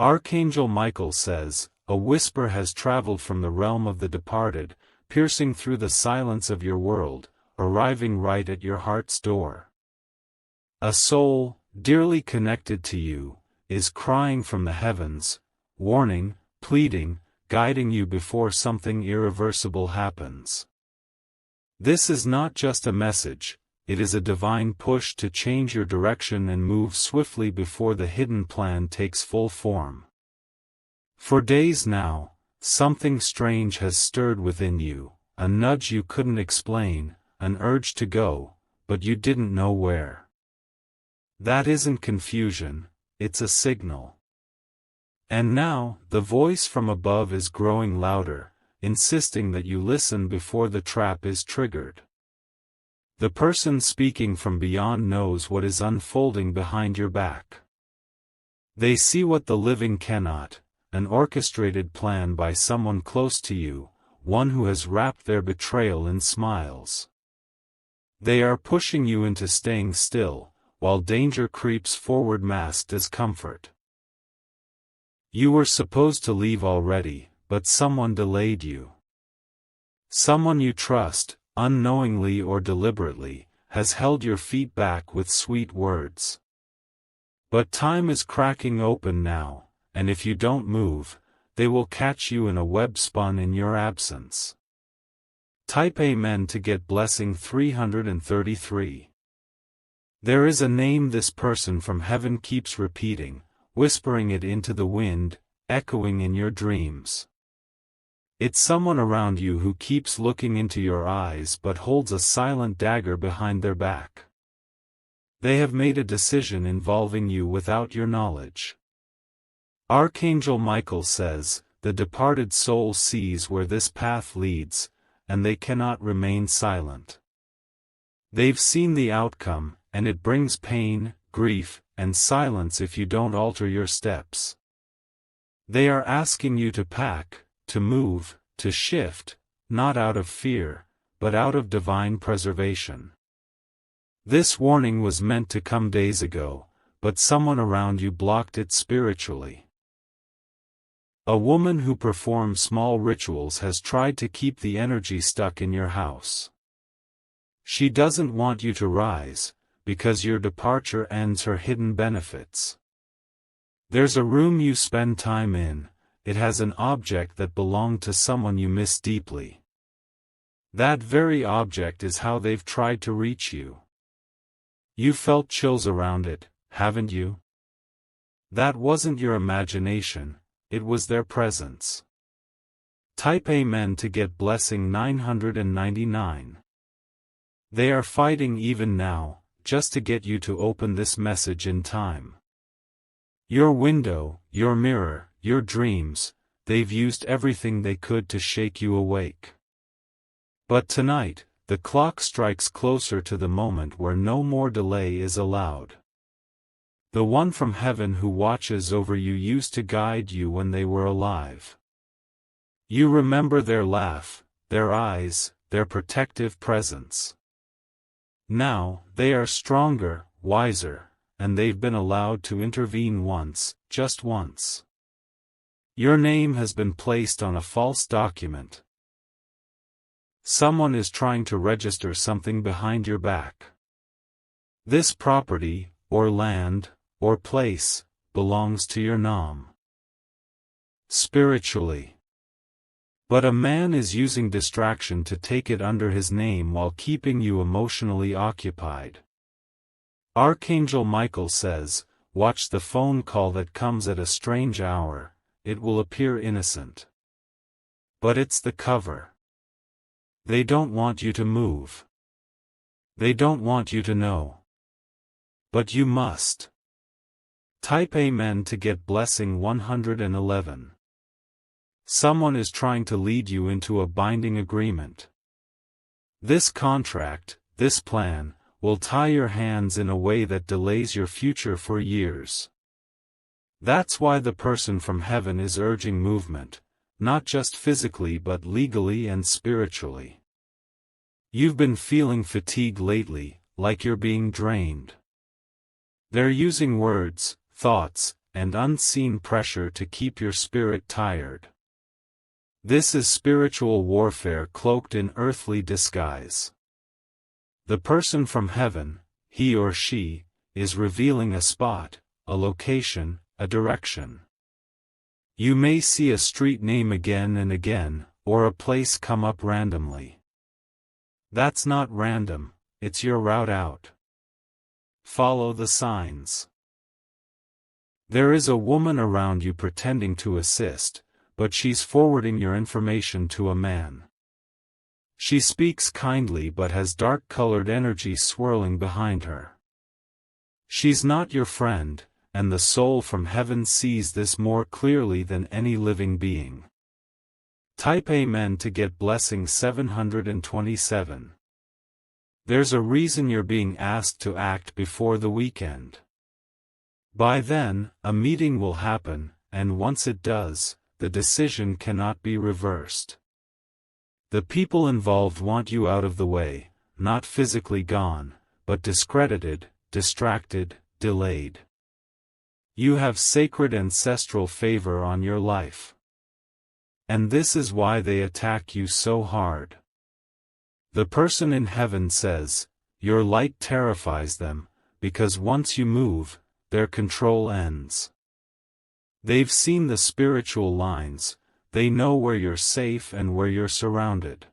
Archangel Michael says, a whisper has traveled from the realm of the departed, piercing through the silence of your world, arriving right at your heart's door. A soul, dearly connected to you, is crying from the heavens, warning, pleading, guiding you before something irreversible happens. This is not just a message, it is a divine push to change your direction and move swiftly before the hidden plan takes full form. For days now, something strange has stirred within you, a nudge you couldn't explain, an urge to go, but you didn't know where. That isn't confusion, it's a signal. And now, the voice from above is growing louder, insisting that you listen before the trap is triggered. The person speaking from beyond knows what is unfolding behind your back. They see what the living cannot, an orchestrated plan by someone close to you, one who has wrapped their betrayal in smiles. They are pushing you into staying still, while danger creeps forward masked as comfort. You were supposed to leave already, but someone delayed you. Someone you trust, unknowingly or deliberately, has held your feet back with sweet words. But time is cracking open now, and if you don't move, they will catch you in a web spun in your absence. Type Amen to get blessing 333. There is a name this person from heaven keeps repeating, whispering it into the wind, echoing in your dreams. It's someone around you who keeps looking into your eyes but holds a silent dagger behind their back. They have made a decision involving you without your knowledge. Archangel Michael says, the departed soul sees where this path leads, and they cannot remain silent. They've seen the outcome, and it brings pain, grief, and silence if you don't alter your steps. They are asking you to pack, to move, to shift, not out of fear, but out of divine preservation. This warning was meant to come days ago, but someone around you blocked it spiritually. A woman who performs small rituals has tried to keep the energy stuck in your house. She doesn't want you to rise, because your departure ends her hidden benefits. There's a room you spend time in, it has an object that belonged to someone you miss deeply. That very object is how they've tried to reach you. You felt chills around it, haven't you? That wasn't your imagination, it was their presence. Type Amen to get blessing 999. They are fighting even now, just to get you to open this message in time. Your window, your mirror, your dreams, they've used everything they could to shake you awake. But tonight, the clock strikes closer to the moment where no more delay is allowed. The one from heaven who watches over you used to guide you when they were alive. You remember their laugh, their eyes, their protective presence. Now, they are stronger, wiser, and they've been allowed to intervene once, just once. Your name has been placed on a false document. Someone is trying to register something behind your back. This property, or land, or place, belongs to your Nam. Spiritually. But a man is using distraction to take it under his name while keeping you emotionally occupied. Archangel Michael says, watch the phone call that comes at a strange hour, it will appear innocent. But it's the cover. They don't want you to move. They don't want you to know. But you must. Type Amen to get blessing 111. Someone is trying to lead you into a binding agreement. This contract, this plan, will tie your hands in a way that delays your future for years. That's why the person from heaven is urging movement, not just physically but legally and spiritually. You've been feeling fatigue lately, like you're being drained. They're using words, thoughts, and unseen pressure to keep your spirit tired. This is spiritual warfare cloaked in earthly disguise. The person from heaven, he or she, is revealing a spot, a location, a direction. You may see a street name again and again, or a place come up randomly. That's not random, it's your route out. Follow the signs. There is a woman around you pretending to assist, but she's forwarding your information to a man. She speaks kindly but has dark-colored energy swirling behind her. She's not your friend, and the soul from heaven sees this more clearly than any living being. Type Amen to get blessing 727. There's a reason you're being asked to act before the weekend. By then, a meeting will happen, and once it does, the decision cannot be reversed. The people involved want you out of the way, not physically gone, but discredited, distracted, delayed. You have sacred ancestral favor on your life. And this is why they attack you so hard. The person in heaven says, your light terrifies them, because once you move, their control ends. They've seen the spiritual lines, they know where you're safe and where you're surrounded.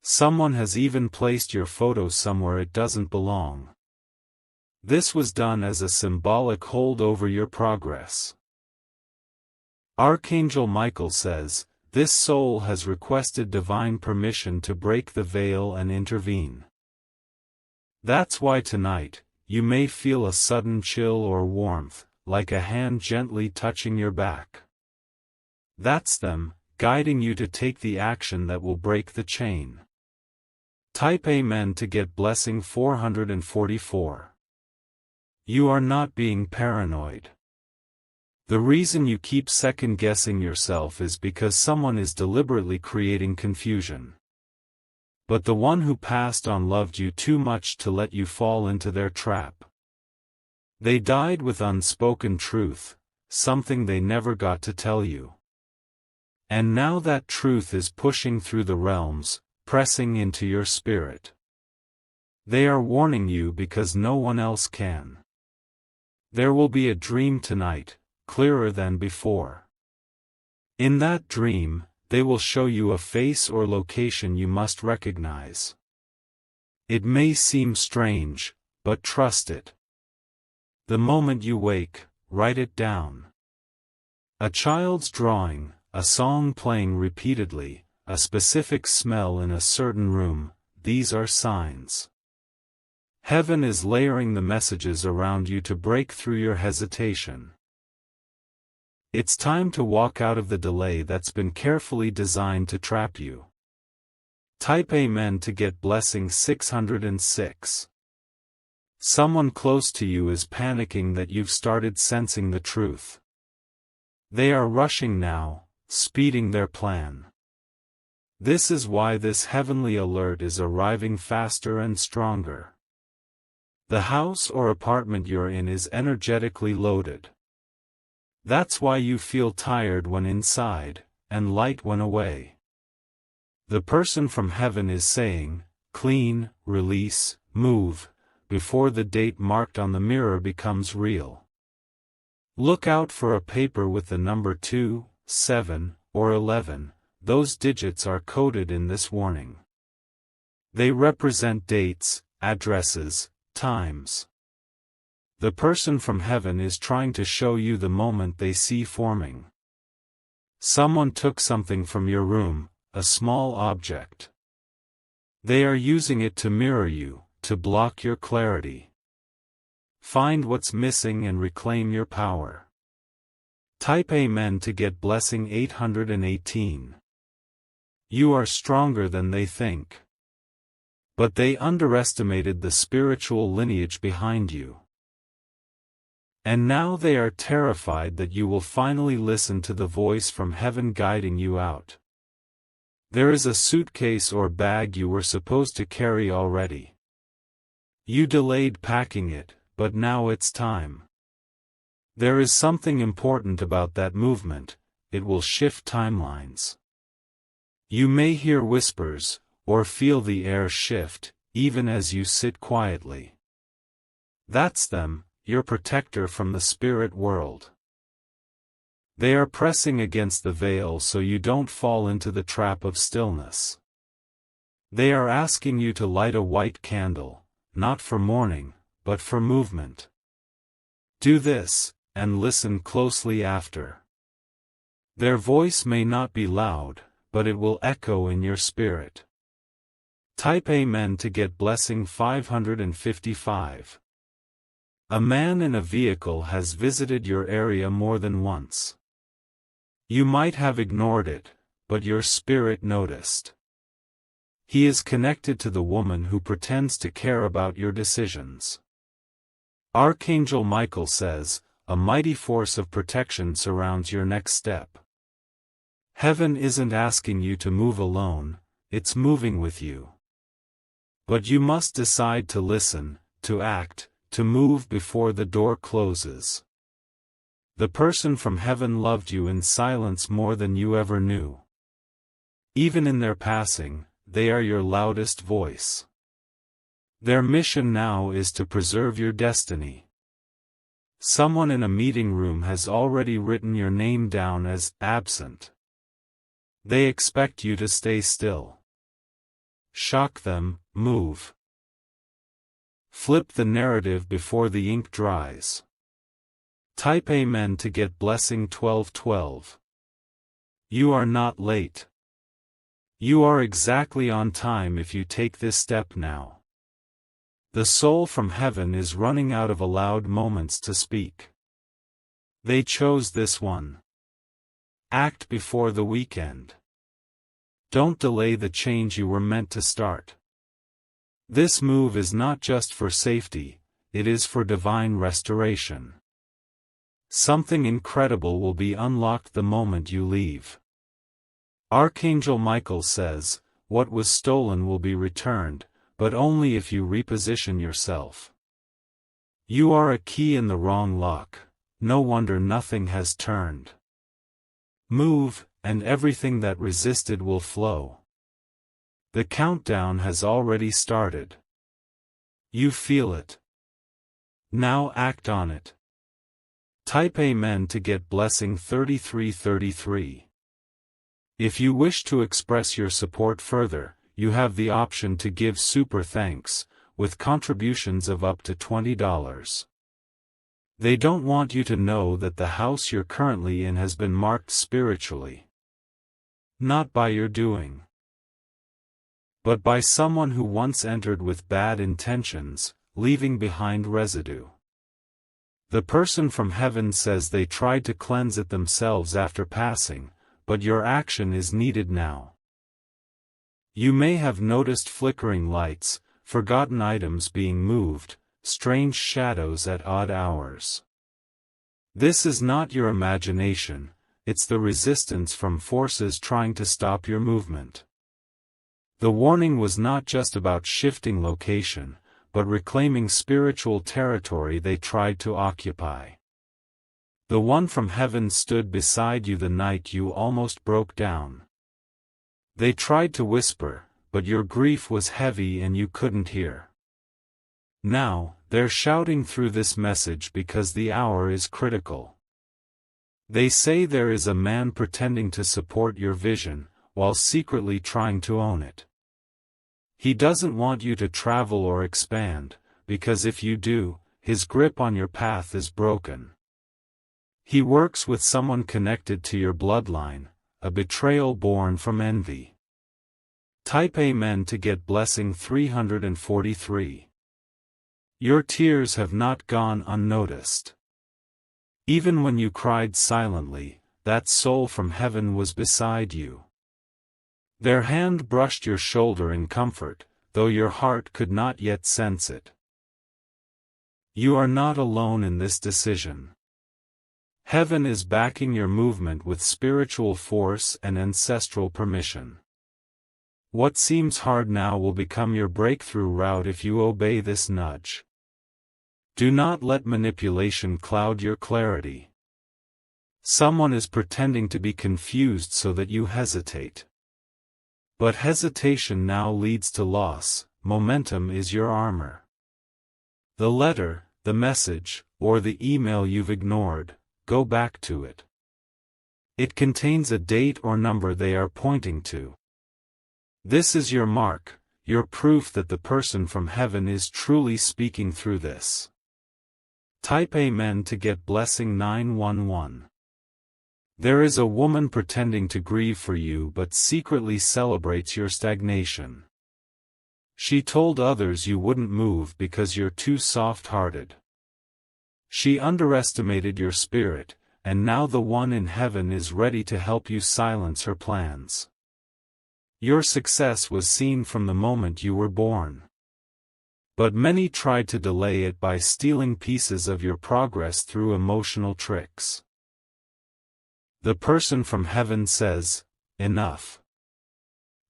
Someone has even placed your photo somewhere it doesn't belong. This was done as a symbolic hold over your progress. Archangel Michael says, this soul has requested divine permission to break the veil and intervene. That's why tonight, you may feel a sudden chill or warmth, like a hand gently touching your back. That's them, guiding you to take the action that will break the chain. Type Amen to get blessing 444. You are not being paranoid. The reason you keep second-guessing yourself is because someone is deliberately creating confusion. But the one who passed on loved you too much to let you fall into their trap. They died with unspoken truth, something they never got to tell you. And now that truth is pushing through the realms, pressing into your spirit. They are warning you because no one else can. There will be a dream tonight, clearer than before. In that dream, they will show you a face or location you must recognize. It may seem strange, but trust it. The moment you wake, write it down. A child's drawing, a song playing repeatedly, a specific smell in a certain room, these are signs. Heaven is layering the messages around you to break through your hesitation. It's time to walk out of the delay that's been carefully designed to trap you. Type Amen to get blessing 606. Someone close to you is panicking that you've started sensing the truth. They are rushing now, speeding their plan. This is why this heavenly alert is arriving faster and stronger. The house or apartment you're in is energetically loaded. That's why you feel tired when inside, and light when away. The person from heaven is saying, clean, release, move, before the date marked on the mirror becomes real. Look out for a paper with the number 2, 7, or 11, those digits are coded in this warning. They represent dates, addresses, times. The person from heaven is trying to show you the moment they see forming. Someone took something from your room, a small object. They are using it to mirror you, to block your clarity. Find what's missing and reclaim your power. Type Amen to get blessing 818. You are stronger than they think. But they underestimated the spiritual lineage behind you. And now they are terrified that you will finally listen to the voice from heaven guiding you out. There is a suitcase or bag you were supposed to carry already. You delayed packing it, but now it's time. There is something important about that movement, it will shift timelines. You may hear whispers, or feel the air shift, even as you sit quietly. That's them, your protector from the spirit world. They are pressing against the veil so you don't fall into the trap of stillness. They are asking you to light a white candle, not for mourning, but for movement. Do this, and listen closely after. Their voice may not be loud, but it will echo in your spirit. Type Amen to get blessing 555. A man in a vehicle has visited your area more than once. You might have ignored it, but your spirit noticed. He is connected to the woman who pretends to care about your decisions. Archangel Michael says, a mighty force of protection surrounds your next step. Heaven isn't asking you to move alone, it's moving with you. But you must decide to listen, to act, to move before the door closes. The person from heaven loved you in silence more than you ever knew. Even in their passing, they are your loudest voice. Their mission now is to preserve your destiny. Someone in a meeting room has already written your name down as absent. They expect you to stay still. Shock them, move. Flip the narrative before the ink dries. Type Amen to get blessing 1212. You are not late. You are exactly on time if you take this step now. The soul from heaven is running out of allowed moments to speak. They chose this one. Act before the weekend. Don't delay the change you were meant to start. This move is not just for safety, it is for divine restoration. Something incredible will be unlocked the moment you leave. Archangel Michael says, what was stolen will be returned, but only if you reposition yourself. You are a key in the wrong lock, no wonder nothing has turned. Move, and everything that resisted will flow. The countdown has already started. You feel it. Now act on it. Type Amen to get blessing 3333. If you wish to express your support further, you have the option to give super thanks, with contributions of up to $20. They don't want you to know that the house you're currently in has been marked spiritually. Not by your doing, but by someone who once entered with bad intentions, leaving behind residue. The person from heaven says they tried to cleanse it themselves after passing, but your action is needed now. You may have noticed flickering lights, forgotten items being moved, strange shadows at odd hours. This is not your imagination, it's the resistance from forces trying to stop your movement. The warning was not just about shifting location, but reclaiming spiritual territory they tried to occupy. The one from heaven stood beside you the night you almost broke down. They tried to whisper, but your grief was heavy and you couldn't hear. Now, they're shouting through this message because the hour is critical. They say there is a man pretending to support your vision, while secretly trying to own it. He doesn't want you to travel or expand, because if you do, his grip on your path is broken. He works with someone connected to your bloodline, a betrayal born from envy. Type Amen to get blessing 343. Your tears have not gone unnoticed. Even when you cried silently, that soul from heaven was beside you. Their hand brushed your shoulder in comfort, though your heart could not yet sense it. You are not alone in this decision. Heaven is backing your movement with spiritual force and ancestral permission. What seems hard now will become your breakthrough route if you obey this nudge. Do not let manipulation cloud your clarity. Someone is pretending to be confused so that you hesitate. But hesitation now leads to loss. Momentum is your armor. The letter, the message, or the email you've ignored, go back to it. It contains a date or number they are pointing to. This is your mark, your proof that the person from heaven is truly speaking through this. Type Amen to get blessing 911. There is a woman pretending to grieve for you but secretly celebrates your stagnation. She told others you wouldn't move because you're too soft-hearted. She underestimated your spirit, and now the one in heaven is ready to help you silence her plans. Your success was seen from the moment you were born. But many tried to delay it by stealing pieces of your progress through emotional tricks. The person from heaven says, "Enough.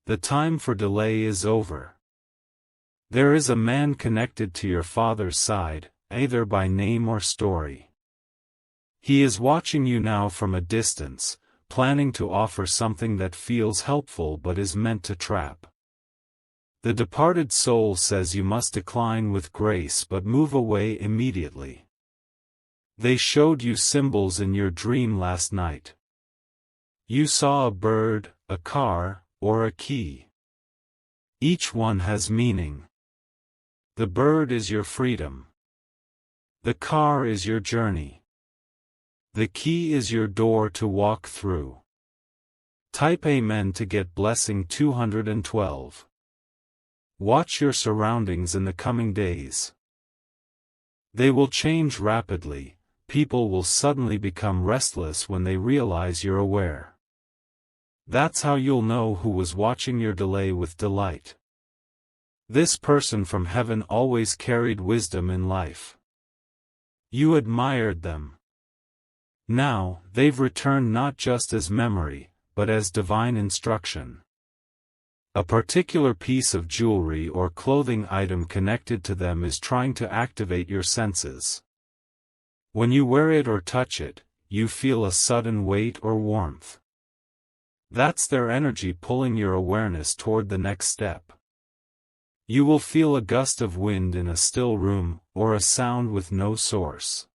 The time for delay is over." There is a man connected to your father's side, either by name or story. He is watching you now from a distance, planning to offer something that feels helpful but is meant to trap. The departed soul says you must decline with grace but move away immediately. They showed you symbols in your dream last night. You saw a bird, a car, or a key. Each one has meaning. The bird is your freedom. The car is your journey. The key is your door to walk through. Type Amen to get blessing 212. Watch your surroundings in the coming days. They will change rapidly. People will suddenly become restless when they realize you're aware. That's how you'll know who was watching your delay with delight. This person from heaven always carried wisdom in life. You admired them. Now, they've returned not just as memory, but as divine instruction. A particular piece of jewelry or clothing item connected to them is trying to activate your senses. When you wear it or touch it, you feel a sudden weight or warmth. That's their energy pulling your awareness toward the next step. You will feel a gust of wind in a still room, or a sound with no source.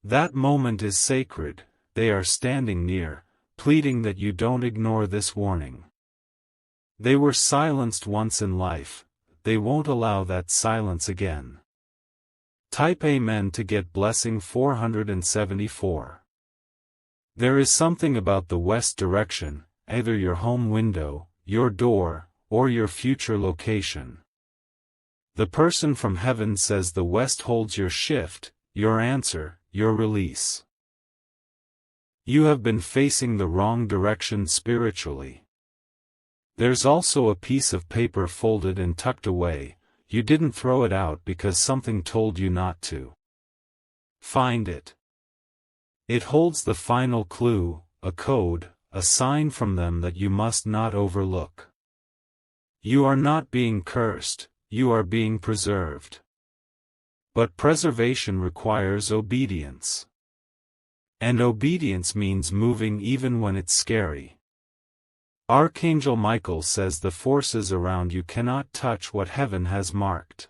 That moment is sacred. They are standing near, pleading that you don't ignore this warning. They were silenced once in life, they won't allow that silence again. Type Amen to get blessing 474. There is something about the west direction, either your home window, your door, or your future location. The person from heaven says the west holds your shift, your answer, your release. You have been facing the wrong direction spiritually. There's also a piece of paper folded and tucked away. You didn't throw it out because something told you not to. Find it. It holds the final clue, a code, a sign from them that you must not overlook. You are not being cursed, you are being preserved. But preservation requires obedience. And obedience means moving even when it's scary. Archangel Michael says the forces around you cannot touch what heaven has marked.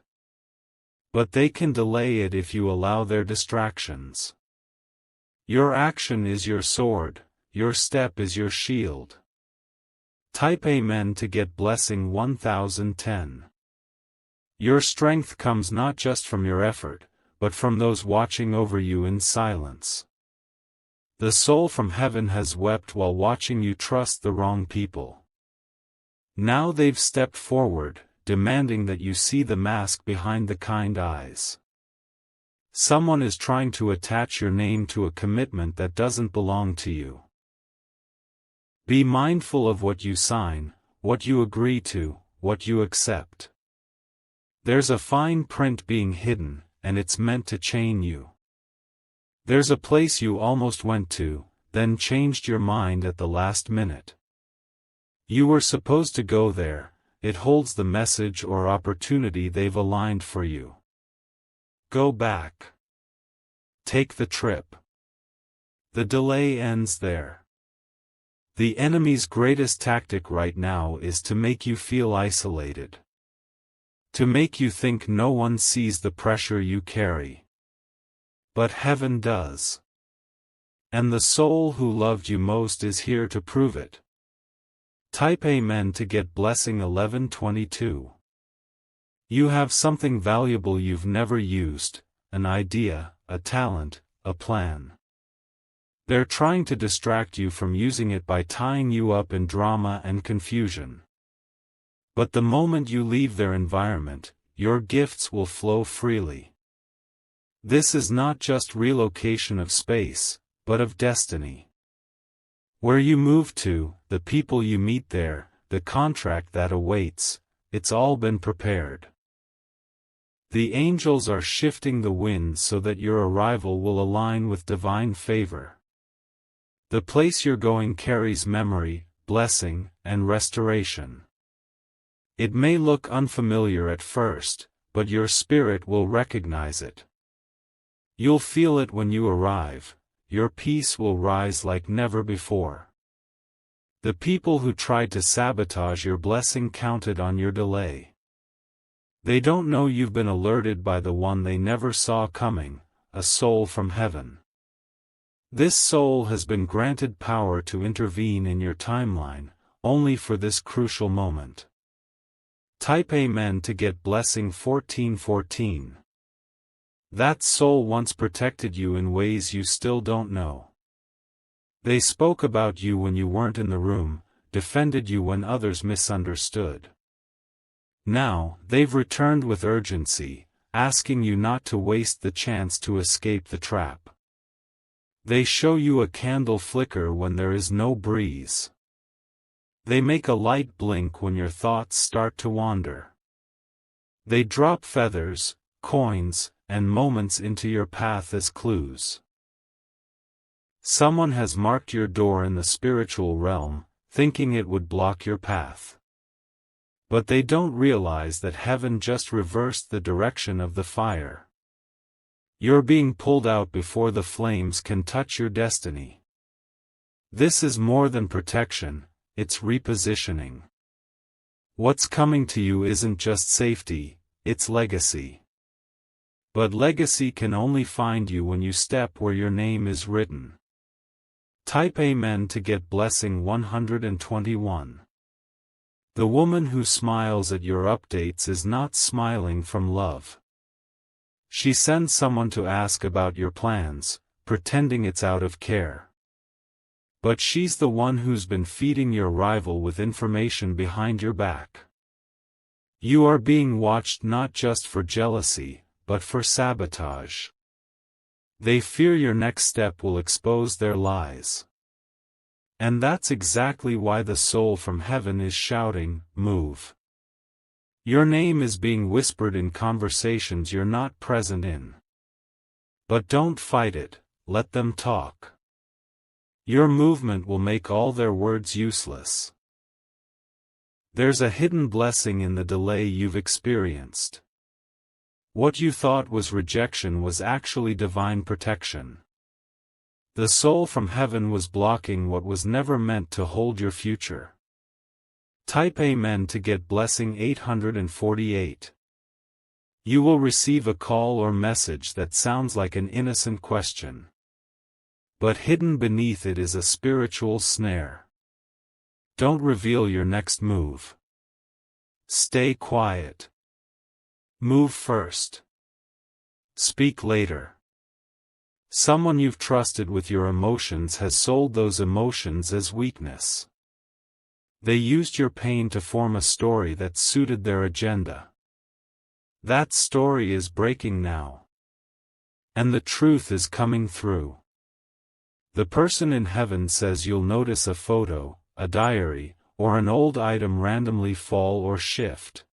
But they can delay it if you allow their distractions. Your action is your sword, your step is your shield. Type Amen to get blessing 1010. Your strength comes not just from your effort, but from those watching over you in silence. The soul from heaven has wept while watching you trust the wrong people. Now they've stepped forward, demanding that you see the mask behind the kind eyes. Someone is trying to attach your name to a commitment that doesn't belong to you. Be mindful of what you sign, what you agree to, what you accept. There's a fine print being hidden, and it's meant to chain you. There's a place you almost went to, then changed your mind at the last minute. You were supposed to go there, it holds the message or opportunity they've aligned for you. Go back. Take the trip. The delay ends there. The enemy's greatest tactic right now is to make you feel isolated. To make you think no one sees the pressure you carry. But heaven does. And the soul who loved you most is here to prove it. Type Amen to get blessing 1122. You have something valuable you've never used, an idea, a talent, a plan. They're trying to distract you from using it by tying you up in drama and confusion. But the moment you leave their environment, your gifts will flow freely. This is not just relocation of space, but of destiny. Where you move to, the people you meet there, the contract that awaits, it's all been prepared. The angels are shifting the winds so that your arrival will align with divine favor. The place you're going carries memory, blessing, and restoration. It may look unfamiliar at first, but your spirit will recognize it. You'll feel it when you arrive. Your peace will rise like never before. The people who tried to sabotage your blessing counted on your delay. They don't know you've been alerted by the one they never saw coming, a soul from heaven. This soul has been granted power to intervene in your timeline, only for this crucial moment. Type Amen to get blessing 1414. That soul once protected you in ways you still don't know. They spoke about you when you weren't in the room, defended you when others misunderstood. Now, they've returned with urgency, asking you not to waste the chance to escape the trap. They show you a candle flicker when there is no breeze. They make a light blink when your thoughts start to wander. They drop feathers, coins, and moments into your path as clues. Someone has marked your door in the spiritual realm, thinking it would block your path. But they don't realize that heaven just reversed the direction of the fire. You're being pulled out before the flames can touch your destiny. This is more than protection, it's repositioning. What's coming to you isn't just safety, it's legacy. But legacy can only find you when you step where your name is written. Type Amen to get blessing 121. The woman who smiles at your updates is not smiling from love. She sends someone to ask about your plans, pretending it's out of care. But she's the one who's been feeding your rival with information behind your back. You are being watched not just for jealousy, but for sabotage. They fear your next step will expose their lies. And that's exactly why the soul from heaven is shouting, "Move." Your name is being whispered in conversations you're not present in. But don't fight it, let them talk. Your movement will make all their words useless. There's a hidden blessing in the delay you've experienced. What you thought was rejection was actually divine protection. The soul from heaven was blocking what was never meant to hold your future. Type Amen to get blessing 848. You will receive a call or message that sounds like an innocent question. But hidden beneath it is a spiritual snare. Don't reveal your next move. Stay quiet. Move first. Speak later. Someone you've trusted with your emotions has sold those emotions as weakness. They used your pain to form a story that suited their agenda. That story is breaking now. And the truth is coming through. The person in heaven says you'll notice a photo, a diary, or an old item randomly fall or shift.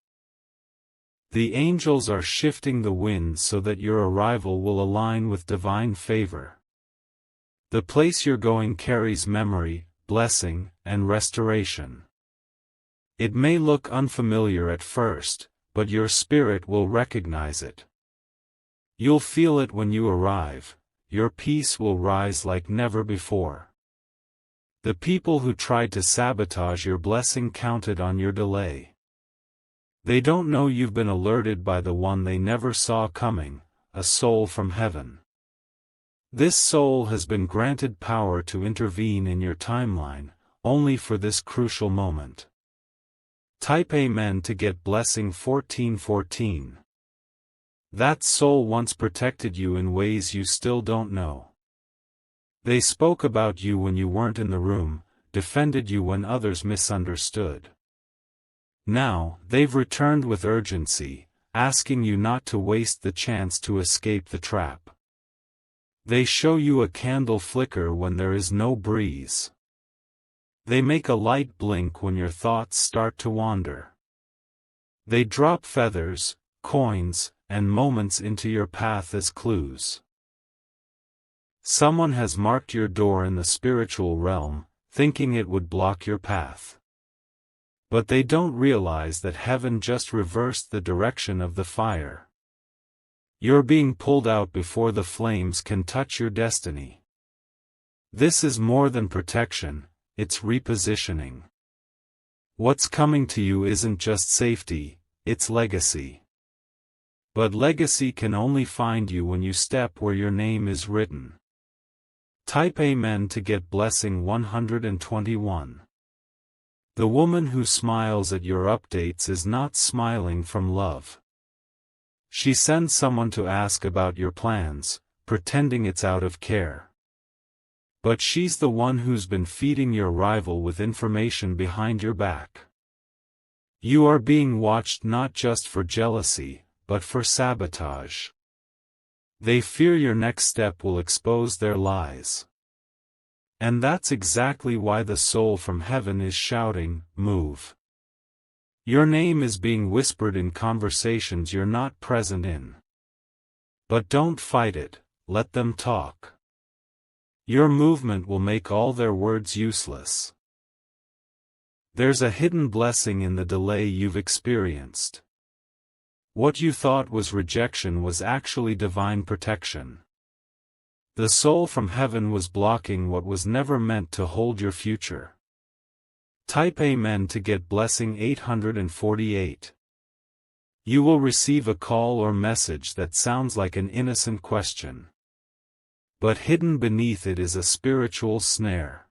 The angels are shifting the winds so that your arrival will align with divine favor. The place you're going carries memory, blessing, and restoration. It may look unfamiliar at first, but your spirit will recognize it. You'll feel it when you arrive, your peace will rise like never before. The people who tried to sabotage your blessing counted on your delay. They don't know you've been alerted by the one they never saw coming, a soul from heaven. This soul has been granted power to intervene in your timeline, only for this crucial moment. Type Amen to get blessing 1414. That soul once protected you in ways you still don't know. They spoke about you when you weren't in the room, defended you when others misunderstood. Now, they've returned with urgency, asking you not to waste the chance to escape the trap. They show you a candle flicker when there is no breeze. They make a light blink when your thoughts start to wander. They drop feathers, coins, and moments into your path as clues. Someone has marked your door in the spiritual realm, thinking it would block your path. But they don't realize that heaven just reversed the direction of the fire. You're being pulled out before the flames can touch your destiny. This is more than protection, it's repositioning. What's coming to you isn't just safety, it's legacy. But legacy can only find you when you step where your name is written. Type Amen to get blessing 121. The woman who smiles at your updates is not smiling from love. She sends someone to ask about your plans, pretending it's out of care. But she's the one who's been feeding your rival with information behind your back. You are being watched not just for jealousy, but for sabotage. They fear your next step will expose their lies. And that's exactly why the soul from heaven is shouting, "Move." Your name is being whispered in conversations you're not present in. But don't fight it, let them talk. Your movement will make all their words useless. There's a hidden blessing in the delay you've experienced. What you thought was rejection was actually divine protection. The soul from heaven was blocking what was never meant to hold your future. Type Amen to get blessing 848. You will receive a call or message that sounds like an innocent question. But hidden beneath it is a spiritual snare.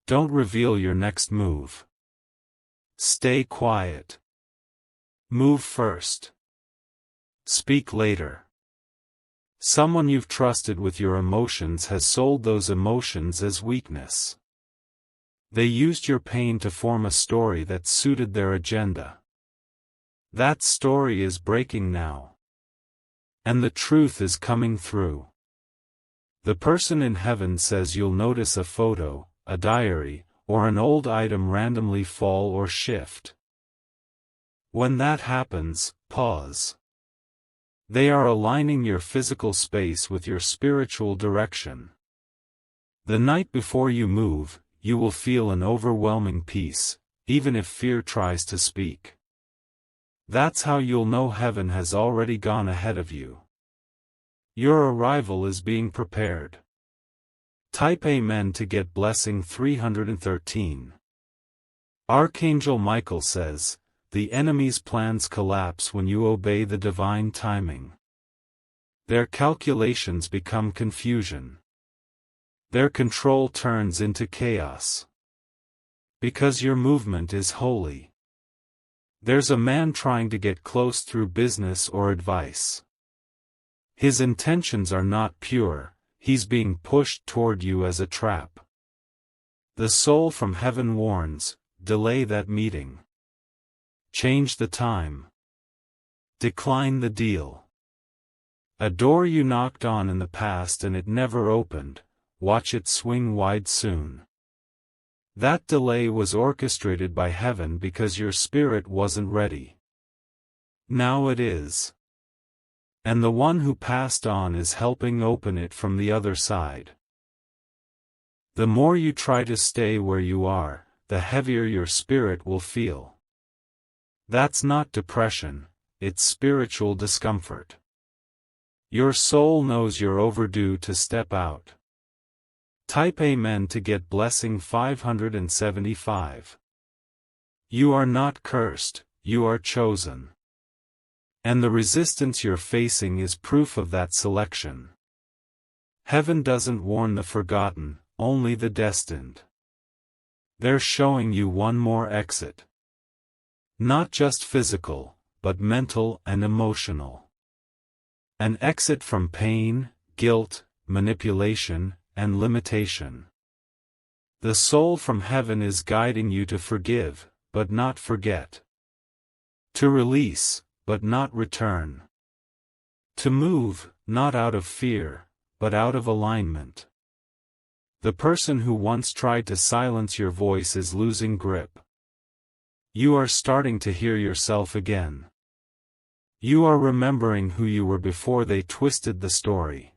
Don't reveal your next move. Stay quiet. Move first. Speak later. Someone you've trusted with your emotions has sold those emotions as weakness. They used your pain to form a story that suited their agenda. That story is breaking now. And the truth is coming through. The person in heaven says you'll notice a photo, a diary, or an old item randomly fall or shift. When that happens, pause. They are aligning your physical space with your spiritual direction. The night before you move, you will feel an overwhelming peace, even if fear tries to speak. That's how you'll know heaven has already gone ahead of you. Your arrival is being prepared. Type Amen to get blessing 313. Archangel Michael says, the enemy's plans collapse when you obey the divine timing. Their calculations become confusion. Their control turns into chaos. Because your movement is holy. There's a man trying to get close through business or advice. His intentions are not pure, he's being pushed toward you as a trap. The soul from heaven warns, delay that meeting. Change the time. Decline the deal. A door you knocked on in the past and it never opened, watch it swing wide soon. That delay was orchestrated by heaven because your spirit wasn't ready. Now it is. And the one who passed on is helping open it from the other side. The more you try to stay where you are, the heavier your spirit will feel. That's not depression, it's spiritual discomfort. Your soul knows you're overdue to step out. Type Amen to get blessing 575. You are not cursed, you are chosen. And the resistance you're facing is proof of that selection. Heaven doesn't warn the forgotten, only the destined. They're showing you one more exit. Not just physical, but mental and emotional. An exit from pain, guilt, manipulation, and limitation. The soul from heaven is guiding you to forgive, but not forget. To release, but not return. To move, not out of fear, but out of alignment. The person who once tried to silence your voice is losing grip. You are starting to hear yourself again. You are remembering who you were before they twisted the story.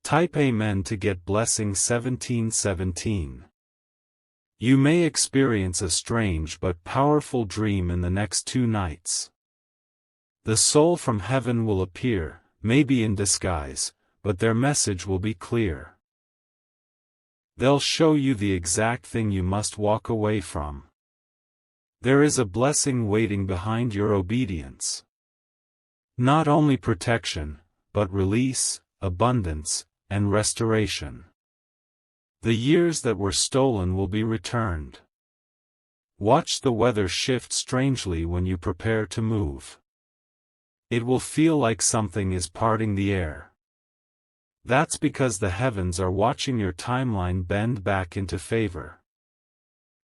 Type Amen to get blessing 1717. You may experience a strange but powerful dream in the next 2 nights. The soul from heaven will appear, maybe in disguise, but their message will be clear. They'll show you the exact thing you must walk away from. There is a blessing waiting behind your obedience. Not only protection, but release, abundance, and restoration. The years that were stolen will be returned. Watch the weather shift strangely when you prepare to move. It will feel like something is parting the air. That's because the heavens are watching your timeline bend back into favor.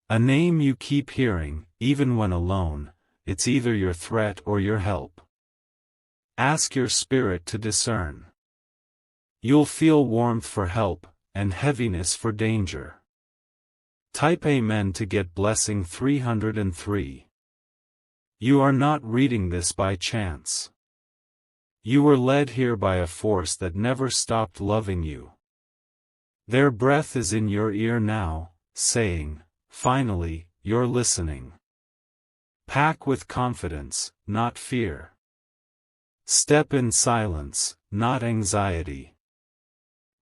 A name you keep hearing, even when alone, it's either your threat or your help. Ask your spirit to discern. You'll feel warmth for help, and heaviness for danger. Type Amen to get blessing 303. You are not reading this by chance. You were led here by a force that never stopped loving you. Their breath is in your ear now, saying, finally, you're listening. Pack with confidence, not fear. Step in silence, not anxiety.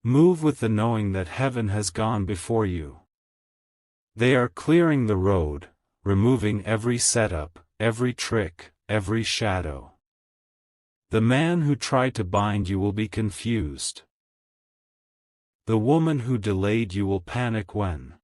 Move with the knowing that heaven has gone before you. They are clearing the road, removing every setup, every trick, every shadow. The man who tried to bind you will be confused. The woman who delayed you will panic when